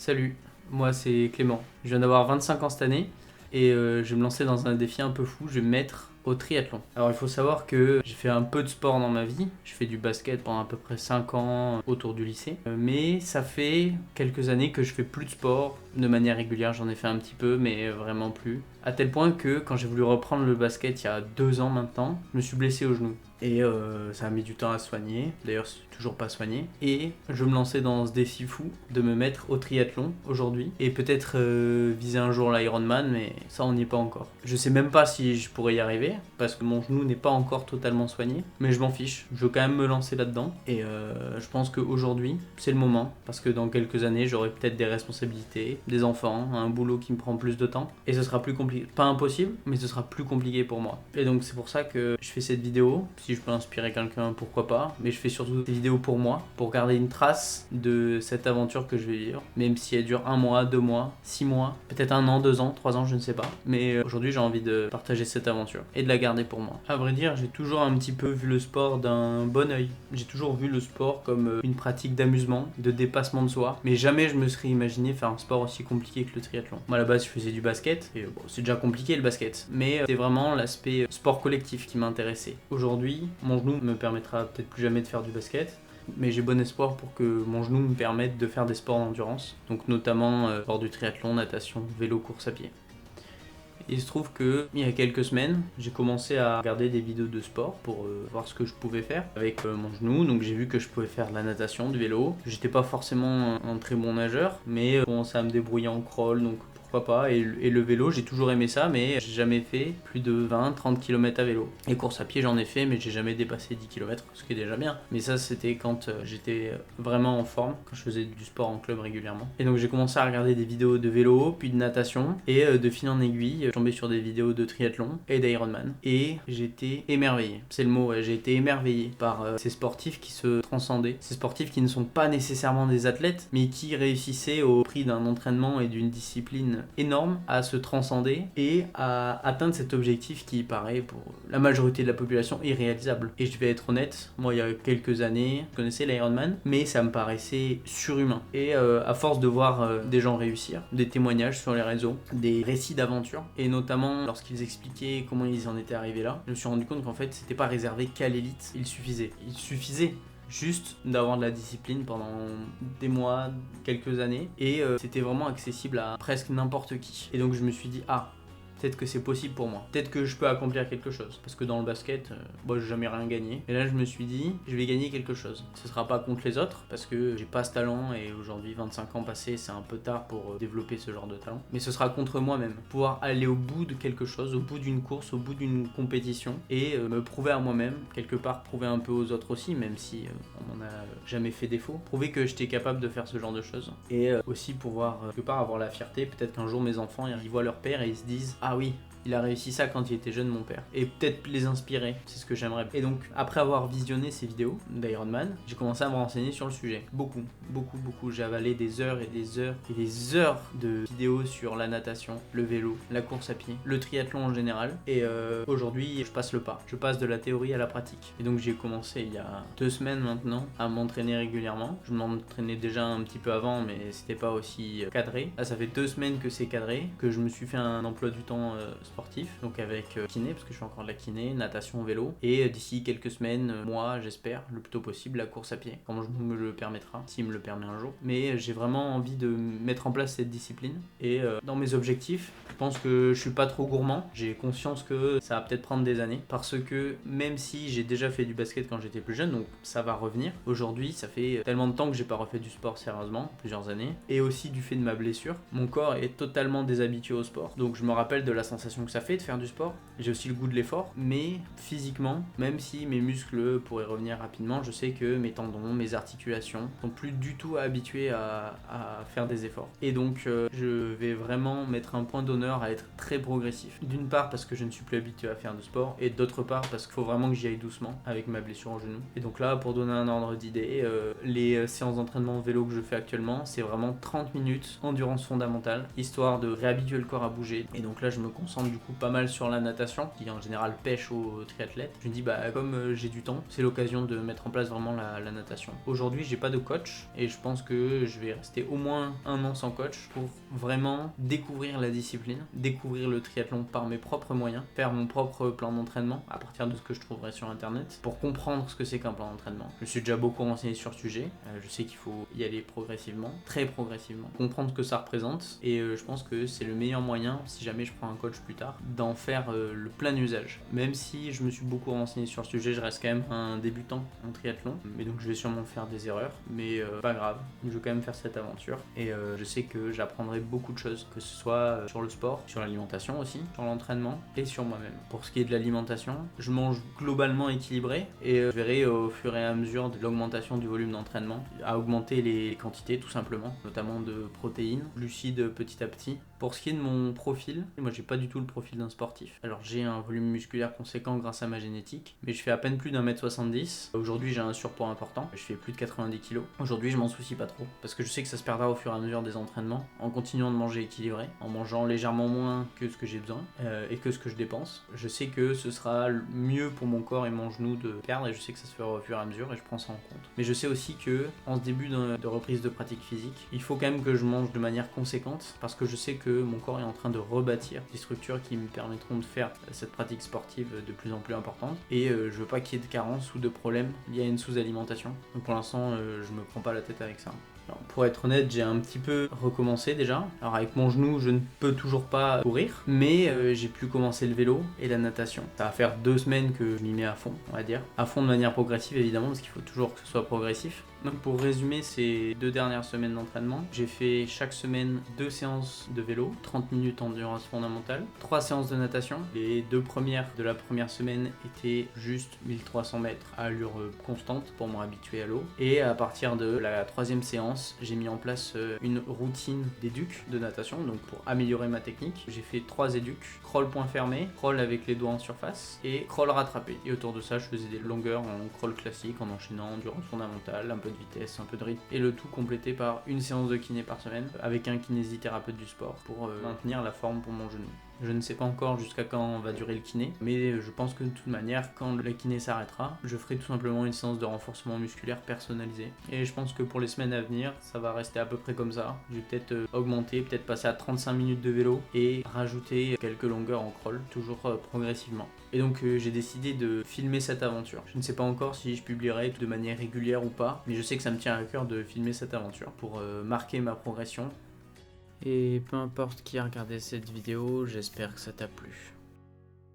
Salut, moi c'est Clément. Je viens d'avoir 25 ans cette année et je vais me lancer dans un défi un peu fou. Je vais me mettre au triathlon. Alors il faut savoir que j'ai fait un peu de sport dans ma vie. Je fais du basket pendant à peu près 5 ans autour du lycée. Mais ça fait quelques années que je fais plus de sport de manière régulière. J'en ai fait un petit peu mais vraiment plus. À tel point que quand j'ai voulu reprendre le basket il y a 2 ans maintenant, je me suis blessé au genou. Et ça a mis du temps à soigner, d'ailleurs c'est toujours pas soigné. Et je me lançais dans ce défi fou de me mettre au triathlon aujourd'hui. Et peut-être viser un jour l'Ironman, mais ça on n'y est pas encore. Je sais même pas si je pourrais y arriver, parce que mon genou n'est pas encore totalement soigné. Mais je m'en fiche, je veux quand même me lancer là-dedans. Et je pense qu'aujourd'hui c'est le moment, parce que dans quelques années j'aurai peut-être des responsabilités, des enfants, un boulot qui me prend plus de temps. Et ce sera plus compliqué, pas impossible, mais ce sera plus compliqué pour moi. Et donc c'est pour ça que je fais cette vidéo. Si je peux inspirer quelqu'un, pourquoi pas. Mais je fais surtout des vidéos pour moi, pour garder une trace de cette aventure que je vais vivre. Même si elle dure 1 mois, 2 mois, 6 mois, peut-être 1 an, 2 ans, 3 ans, je ne sais pas. Mais aujourd'hui, j'ai envie de partager cette aventure et de la garder pour moi. À vrai dire, j'ai toujours un petit peu vu le sport d'un bon œil. J'ai toujours vu le sport comme une pratique d'amusement, de dépassement de soi. Mais jamais je me serais imaginé faire un sport aussi compliqué que le triathlon. Moi, à la base, je faisais du basket. Et bon, c'est déjà compliqué le basket. Mais c'est vraiment l'aspect sport collectif qui m'intéressait. Aujourd'hui, mon genou me permettra peut-être plus jamais de faire du basket, mais j'ai bon espoir pour que mon genou me permette de faire des sports d'endurance, donc notamment sport du triathlon, natation, vélo, course à pied. Il se trouve que il y a quelques semaines, j'ai commencé à regarder des vidéos de sport pour voir ce que je pouvais faire avec mon genou. Donc j'ai vu que je pouvais faire de la natation, du vélo. J'étais pas forcément un très bon nageur, mais commençais à me débrouiller en crawl, donc pourquoi pas. Et le vélo, j'ai toujours aimé ça, mais j'ai jamais fait plus de 20-30 km à vélo. Et course à pied, j'en ai fait, mais j'ai jamais dépassé 10 km, ce qui est déjà bien. Mais ça, c'était quand j'étais vraiment en forme, quand je faisais du sport en club régulièrement. Et donc j'ai commencé à regarder des vidéos de vélo, puis de natation, et de fil en aiguille, je tombais sur des vidéos de triathlon et d'Ironman. Et j'étais émerveillé, c'est le mot, ouais, j'ai été émerveillé par ces sportifs qui se transcendaient, ces sportifs qui ne sont pas nécessairement des athlètes, mais qui réussissaient au prix d'un entraînement et d'une discipline énorme à se transcender et à atteindre cet objectif qui paraît pour la majorité de la population irréalisable. Et je vais être honnête, moi il y a quelques années, je connaissais l'Ironman, mais ça me paraissait surhumain. Et à force de voir des gens réussir, des témoignages sur les réseaux, des récits d'aventure, et notamment lorsqu'ils expliquaient comment ils en étaient arrivés là, je me suis rendu compte qu'en fait c'était pas réservé qu'à l'élite, il suffisait juste d'avoir de la discipline pendant des mois, quelques années, et c'était vraiment accessible à presque n'importe qui. Et donc je me suis dit, ah, peut-être que c'est possible pour moi. Peut-être que je peux accomplir quelque chose. Parce que dans le basket, moi j'ai jamais rien gagné. Et là je me suis dit, je vais gagner quelque chose. Ce sera pas contre les autres, parce que j'ai pas ce talent, et aujourd'hui, 25 ans passés, c'est un peu tard pour développer ce genre de talent. Mais ce sera contre moi-même. Pouvoir aller au bout de quelque chose, au bout d'une course, au bout d'une compétition, et me prouver à moi-même, quelque part prouver un peu aux autres aussi, même si on m'en a jamais fait défaut. Prouver que j'étais capable de faire ce genre de choses. Et aussi pouvoir, quelque part, avoir la fierté. Peut-être qu'un jour mes enfants, ils voient leur père et ils se disent, ah oui, il a réussi ça quand il était jeune, mon père. Et peut-être les inspirer, c'est ce que j'aimerais. Et donc, après avoir visionné ces vidéos d'Ironman, j'ai commencé à me renseigner sur le sujet. Beaucoup. J'ai avalé des heures et des heures et des heures de vidéos sur la natation, le vélo, la course à pied, le triathlon en général. Et aujourd'hui, je passe le pas. Je passe de la théorie à la pratique. Et donc, j'ai commencé il y a 2 semaines maintenant à m'entraîner régulièrement. Je m'entraînais déjà un petit peu avant, mais c'était pas aussi cadré. Là, ça fait 2 semaines que c'est cadré, que je me suis fait un emploi du temps sportif, donc avec kiné, parce que je fais encore de la kiné, natation, vélo, et d'ici quelques semaines, mois, j'espère, le plus tôt possible, la course à pied, quand je me le permettra, s'il me le permet un jour. Mais j'ai vraiment envie de mettre en place cette discipline, et dans mes objectifs, je pense que je suis pas trop gourmand, j'ai conscience que ça va peut-être prendre des années, parce que même si j'ai déjà fait du basket quand j'étais plus jeune, donc ça va revenir, aujourd'hui ça fait tellement de temps que j'ai pas refait du sport sérieusement, plusieurs années, et aussi du fait de ma blessure, mon corps est totalement déshabitué au sport, donc je me rappelle de la sensation que ça fait de faire du sport. J'ai aussi le goût de l'effort, mais physiquement, même si mes muscles pourraient revenir rapidement, je sais que mes tendons, mes articulations sont plus du tout habitués à faire des efforts. Et donc je vais vraiment mettre un point d'honneur à être très progressif. D'une part parce que je ne suis plus habitué à faire du sport, et d'autre part parce qu'il faut vraiment que j'y aille doucement avec ma blessure au genou. Et donc là, pour donner un ordre d'idée, les séances d'entraînement vélo que je fais actuellement, c'est vraiment 30 minutes endurance fondamentale, histoire de réhabituer le corps à bouger. Et donc là, je me concentre concentre du coup pas mal sur la natation, qui en général pêche aux triathlètes. Je me dis comme j'ai du temps, c'est l'occasion de mettre en place vraiment la natation. Aujourd'hui j'ai pas de coach et je pense que je vais rester au moins 1 an sans coach pour vraiment découvrir la discipline, découvrir le triathlon par mes propres moyens, faire mon propre plan d'entraînement à partir de ce que je trouverai sur internet pour comprendre ce que c'est qu'un plan d'entraînement. Je me suis déjà beaucoup renseigné sur le sujet, je sais qu'il faut y aller progressivement, très progressivement, comprendre ce que ça représente et je pense que c'est le meilleur moyen, si jamais je prends un coach plus tard, d'en faire le plein usage. Même si je me suis beaucoup renseigné sur le sujet, je reste quand même un débutant en triathlon, mais donc je vais sûrement faire des erreurs, mais pas grave, je vais quand même faire cette aventure et je sais que j'apprendrai beaucoup de choses, que ce soit sur le sport, sur l'alimentation aussi, sur l'entraînement et sur moi-même. Pour ce qui est de l'alimentation, je mange globalement équilibré et je verrai au fur et à mesure de l'augmentation du volume d'entraînement à augmenter les quantités tout simplement, notamment de protéines, glucides petit à petit. Pour ce qui est de mon profil, moi j'ai pas du tout le profil d'un sportif. Alors j'ai un volume musculaire conséquent grâce à ma génétique, mais je fais à peine plus d'1m70. Aujourd'hui j'ai un surpoids important, je fais plus de 90 kg. Aujourd'hui je m'en soucie pas trop, parce que je sais que ça se perdra au fur et à mesure des entraînements, en continuant de manger équilibré, en mangeant légèrement moins que ce que j'ai besoin et que ce que je dépense. Je sais que ce sera mieux pour mon corps et mon genou de perdre, et je sais que ça se fera au fur et à mesure, et je prends ça en compte. Mais je sais aussi que en ce début de reprise de pratique physique, il faut quand même que je mange de manière conséquente, parce que je sais que mon corps est en train de rebâtir des structures qui me permettront de faire cette pratique sportive de plus en plus importante, et je veux pas qu'il y ait de carence ou de problème liés à une sous-alimentation. Donc pour l'instant je me prends pas la tête avec ça. Alors, pour être honnête, j'ai un petit peu recommencé déjà. Alors avec mon genou, je ne peux toujours pas courir, mais j'ai pu commencer le vélo et la natation. Ça va faire 2 semaines que je m'y mets à fond, on va dire. À fond de manière progressive évidemment, parce qu'il faut toujours que ce soit progressif. Donc pour résumer ces 2 dernières semaines d'entraînement, j'ai fait chaque semaine 2 séances de vélo, 30 minutes endurance fondamentale, 3 séances de natation. Les 2 premières de la première semaine étaient juste 1300 mètres à allure constante pour me habituer à l'eau. Et à partir de la 3e séance, j'ai mis en place une routine d'éduc de natation, donc pour améliorer ma technique. J'ai fait 3 éducs, crawl point fermé, crawl avec les doigts en surface et crawl rattrapé. Et autour de ça, je faisais des longueurs en crawl classique en enchaînant endurance fondamentale, un peu de vitesse, un peu de rythme, et le tout complété par une séance de kiné par semaine avec un kinésithérapeute du sport pour maintenir la forme pour mon genou. Je ne sais pas encore jusqu'à quand va durer le kiné, mais je pense que de toute manière, quand le kiné s'arrêtera, je ferai tout simplement une séance de renforcement musculaire personnalisée. Et je pense que pour les semaines à venir, ça va rester à peu près comme ça. Je vais peut-être augmenter, peut-être passer à 35 minutes de vélo et rajouter quelques longueurs en crawl, toujours progressivement. Et donc j'ai décidé de filmer cette aventure. Je ne sais pas encore si je publierai de manière régulière ou pas, mais je sais que ça me tient à cœur de filmer cette aventure pour marquer ma progression. Et peu importe qui a regardé cette vidéo, j'espère que ça t'a plu.